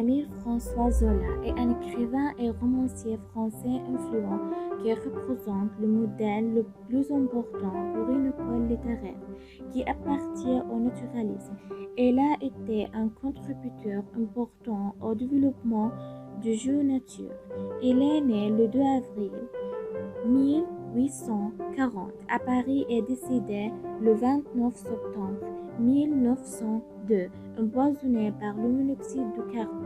Émile François Zola est un écrivain et romancier français influent qui représente le modèle le plus important pour une école littéraire qui appartient au naturalisme. Il a été un contributeur important au développement du jeu nature. Il est né le 2 avril 1840 à Paris et décédé le 29 septembre 1902, empoisonné par le monoxyde de carbone.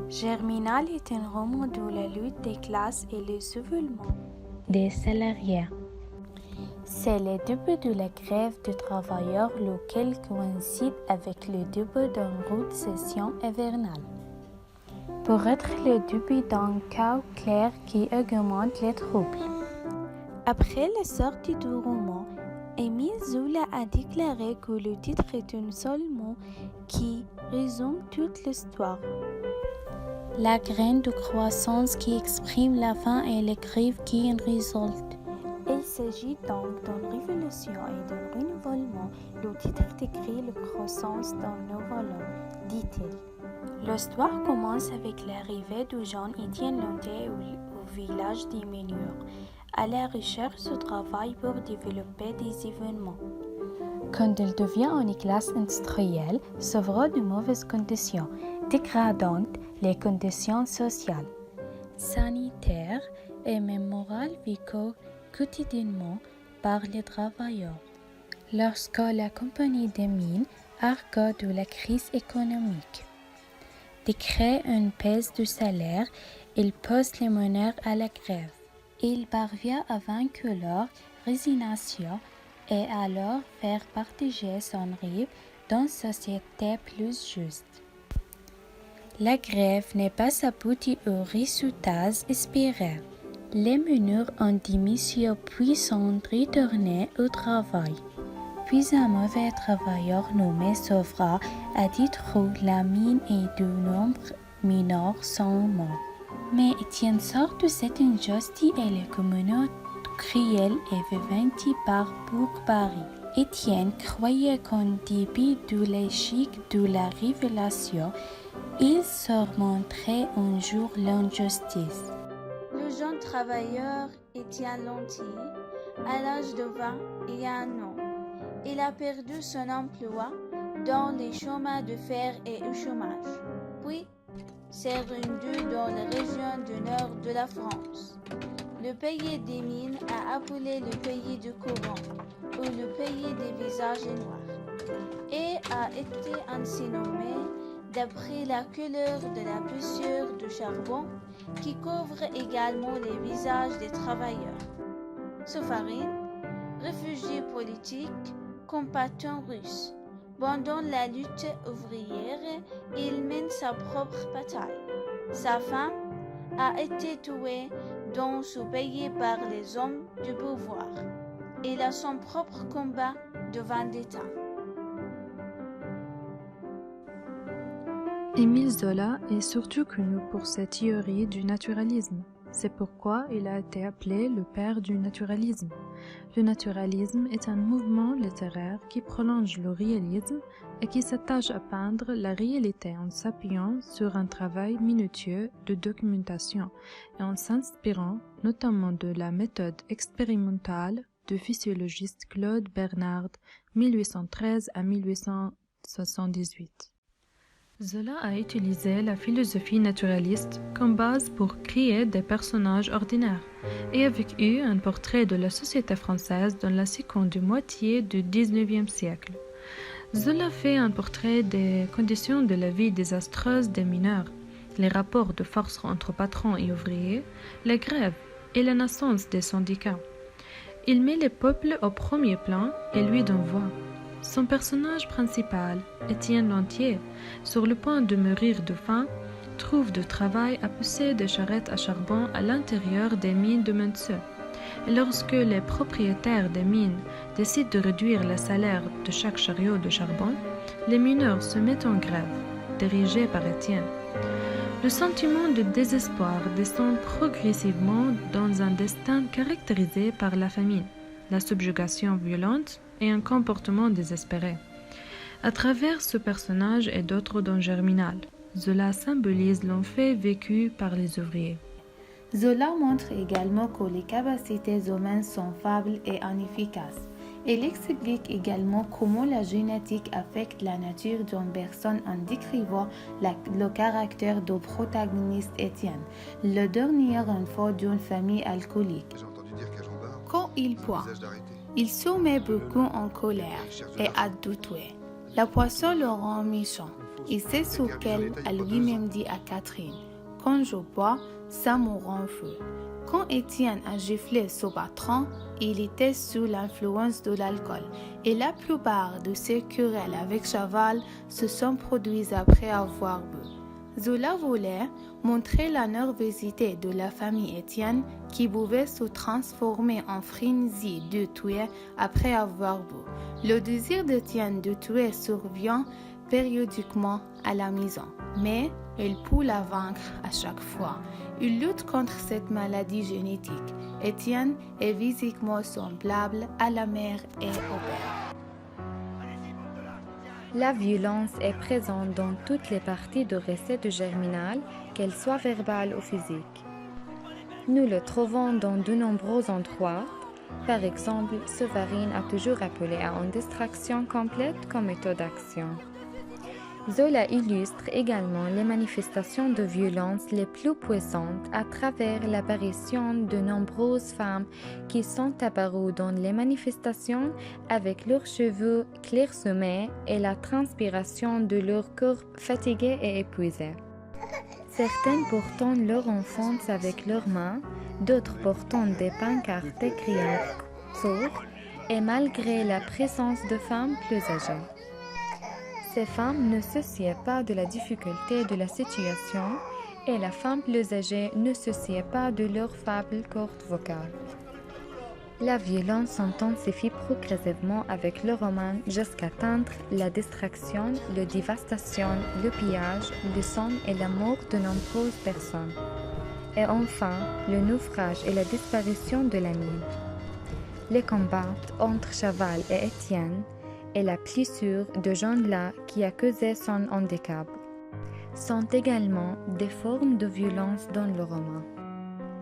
Germinal est un roman de la lutte des classes et le soulèvement des salariés. C'est le début de la grève des travailleurs, lequel coïncide avec le début d'une rude session hivernale. Pour être le début d'un chaos clair qui augmente les troubles. Après la sortie du roman, Émile Zola a déclaré que le titre est un seul mot qui résume toute l'histoire. La graine de croissance qui exprime la faim et les griffes qui en résultent. Il s'agit donc d'une révolution et d'un renouvellement. Le titre décrit la croissance d'un nouveau homme, dit-il. L'histoire commence avec l'arrivée de Jean-Étienne Lanté au village des mineurs, à la recherche de travail pour développer des événements. Quand il devient une classe industrielle, s'ouvre de mauvaises conditions, dégradant les conditions sociales, sanitaires et même morales vécues quotidiennement par les travailleurs. Lorsque la compagnie des mines argue de la crise économique, décrète une baisse du salaire, il pousse les mineurs à la grève. Il parvient à vaincre leur résignation et à leur faire partager son rêve d'une société plus juste. La grève n'est pas aboutie aux résultats espérés. Les mineurs ont démissionné puis sont retournés au travail. Puis un mauvais travailleur nommé Sauvera a détruit la mine et de nombreux mineurs sont morts. Mais Étienne sort de cette injustice et la communauté cruelle est vivante par Paris. Étienne croyait qu'en dépit de l'échec de la révélation, il surmonterait un jour l'injustice. Le jeune travailleur Étienne Lanty, à l'âge de 21 ans, il a perdu son emploi dans les chemins de fer et au chômage. Puis, s'est rendu dans la région du nord de la France. Le pays des mines a appelé le pays du courant ou le pays des visages noirs et a été ainsi nommé d'après la couleur de la poussière de charbon qui couvre également les visages des travailleurs. Soufarine, réfugié politique, combattant russe. Pendant la lutte ouvrière, il mène sa propre bataille. Sa femme a été tuée dans ce pays par les hommes du pouvoir. Il a son propre combat de vendetta. Émile Zola est surtout connu pour sa théorie du naturalisme. C'est pourquoi il a été appelé le père du naturalisme. Le naturalisme est un mouvement littéraire qui prolonge le réalisme et qui s'attache à peindre la réalité en s'appuyant sur un travail minutieux de documentation et en s'inspirant notamment de la méthode expérimentale du physiologiste Claude Bernard, 1813 à 1878. Zola a utilisé la philosophie naturaliste comme base pour créer des personnages ordinaires et avec eux un portrait de la société française dans la seconde moitié du XIXe siècle. Zola fait un portrait des conditions de la vie désastreuse des mineurs, les rapports de force entre patrons et ouvriers, les grèves et la naissance des syndicats. Il met le peuple au premier plan et lui donne voix. Son personnage principal, Étienne Lanty, sur le point de mourir de faim, trouve du travail à pousser des charrettes à charbon à l'intérieur des mines de Meursault. Et lorsque les propriétaires des mines décident de réduire le salaire de chaque chariot de charbon, les mineurs se mettent en grève, dirigés par Étienne. Le sentiment de désespoir descend progressivement dans un destin caractérisé par la famine, la subjugation violente et un comportement désespéré. À travers ce personnage et d'autres dans Germinal, Zola symbolise l'enfer vécu par les ouvriers. Zola montre également que les capacités humaines sont faibles et inefficaces. Il explique également comment la génétique affecte la nature d'une personne en décrivant le caractère du protagoniste Étienne, le dernier enfant d'une famille alcoolique. Quand il boit, il se met beaucoup en colère et à douter. La poisson le rend méchant. Et c'est ce qu'elle a lui-même dit à Catherine. Quand je bois, ça me rend fou. Quand Étienne a giflé ce patron, il était sous l'influence de l'alcool et la plupart de ses querelles avec Chaval se sont produites après avoir bu. Zola voulait montrer la nervosité de la famille Étienne qui pouvait se transformer en frénésie de tuer après avoir bu. Le désir d'Étienne de tuer survient périodiquement à la maison, mais il peut la vaincre à chaque fois. Il lutte contre cette maladie génétique. Étienne est physiquement semblable à la mère et au père. La violence est présente dans toutes les parties de récit de Germinal, qu'elles soient verbales ou physiques. Nous le trouvons dans de nombreux endroits. Par exemple, Séverine a toujours appelé à une distraction complète comme méthode d'action. Zola illustre également les manifestations de violence les plus puissantes à travers l'apparition de nombreuses femmes qui sont apparues dans les manifestations avec leurs cheveux clairsemés et la transpiration de leur corps fatigué et épuisé. Certaines portant leur enfance avec leurs mains, d'autres portant des pancartes écriant « Sort » et malgré la présence de femmes plus âgées. Ces femmes ne se souciaient pas de la difficulté de la situation et la femme plus âgée ne se souciait pas de leur faible corde vocale. La violence s'intensifie progressivement avec le roman jusqu'à atteindre la distraction, la dévastation, le pillage, le sang et la mort de nombreuses personnes. Et enfin, le naufrage et la disparition de la mine. Les combats entre Chaval et Étienne et la plissure de Jean-là qui accusait son handicap sont également des formes de violence dans le roman.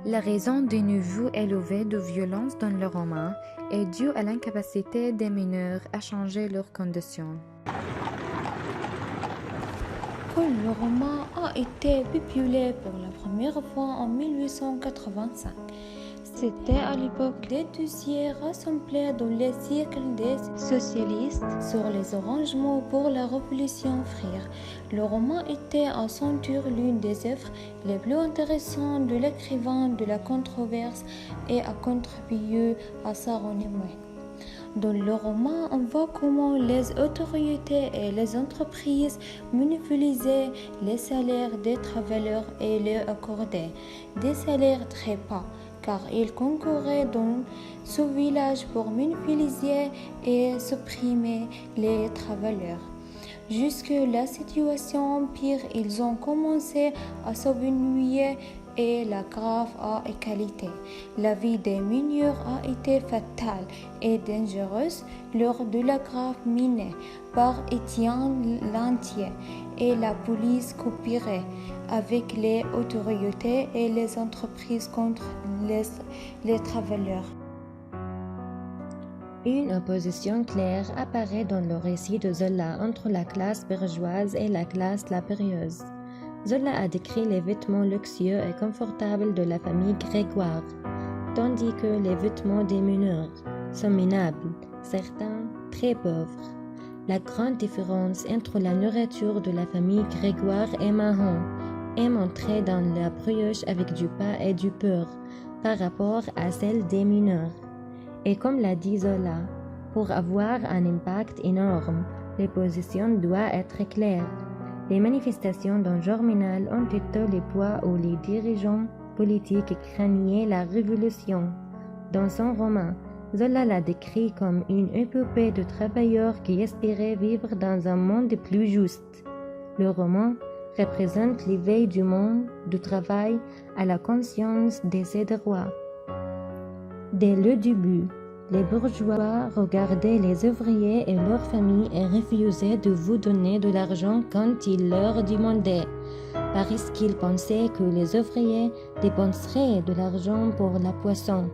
La raison du niveau élevé de violence dans le roman est due à l'incapacité des mineurs à changer leurs conditions. Quand le roman a été publié pour la première fois en 1885, c'était à l'époque des dossiers rassemblés dans les cercles des socialistes sur les arrangements pour la Révolution frère. Le roman était à son tour l'une des œuvres les plus intéressantes de l'écrivain de la controverse et a contribué à sa renommée. Dans le roman, on voit comment les autorités et les entreprises monopolisaient les salaires des travailleurs et leur accordaient des salaires très bas, car ils concouraient dans ce village pour monopoliser et supprimer les travailleurs. Jusque la situation empire, ils ont commencé à s'avenir et la grave a égalité. La vie des mineurs a été fatale et dangereuse lors de la grave minée par Étienne Lantier et la police coopérait avec les autorités et les entreprises contre les travailleurs. Une opposition claire apparaît dans le récit de Zola entre la classe bourgeoise et la classe laborieuse. Zola a décrit les vêtements luxueux et confortables de la famille Grégoire, tandis que les vêtements des mineurs sont minables, certains très pauvres. La grande différence entre la nourriture de la famille Grégoire et marron est montrée dans la brioche avec du pain et du beurre par rapport à celle des mineurs. Et comme l'a dit Zola, pour avoir un impact énorme, les positions doivent être claires. Les manifestations dans Germinal ont été les poids où les dirigeants politiques craignaient la révolution. Dans son roman, Zola l'a décrit comme une épopée de travailleurs qui espéraient vivre dans un monde plus juste. Le roman représente l'éveil du monde du travail à la conscience de ses droits. Dès le début, Les bourgeois regardaient les ouvriers et leurs familles et refusaient de vous donner de l'argent quand ils leur demandaient, parce qu'ils pensaient que les ouvriers dépenseraient de l'argent pour la poisson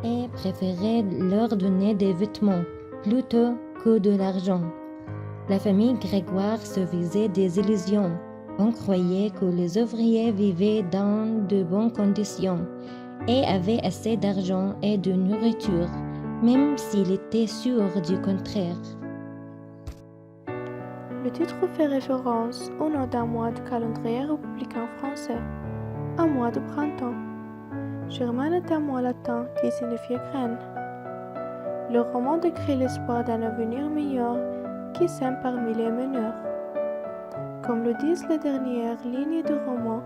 et préféraient leur donner des vêtements plutôt que de l'argent. La famille Grégoire se faisait des illusions. On croyait que les ouvriers vivaient dans de bonnes conditions et avaient assez d'argent et de nourriture, même s'il était sûr du contraire. Le titre fait référence au nom d'un mois du calendrier républicain français, un mois de printemps. Germain est un mot latin qui signifie graine. Le roman décrit l'espoir d'un avenir meilleur qui sème parmi les meneurs. Comme le disent les dernières lignes du roman,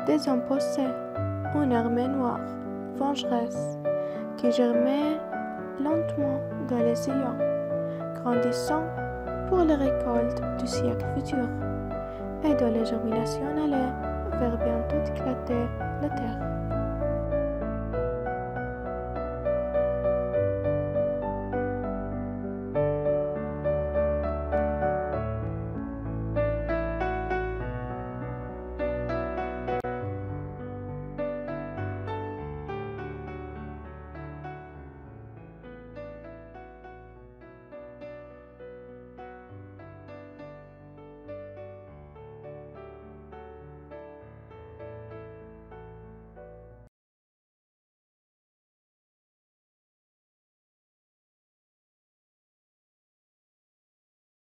des hommes possédent une armée noire, vengeresse, qui germait lentement dans les sillons, grandissant pour les récoltes du siècle futur, et dont les germinations allaient vers bientôt éclater la terre.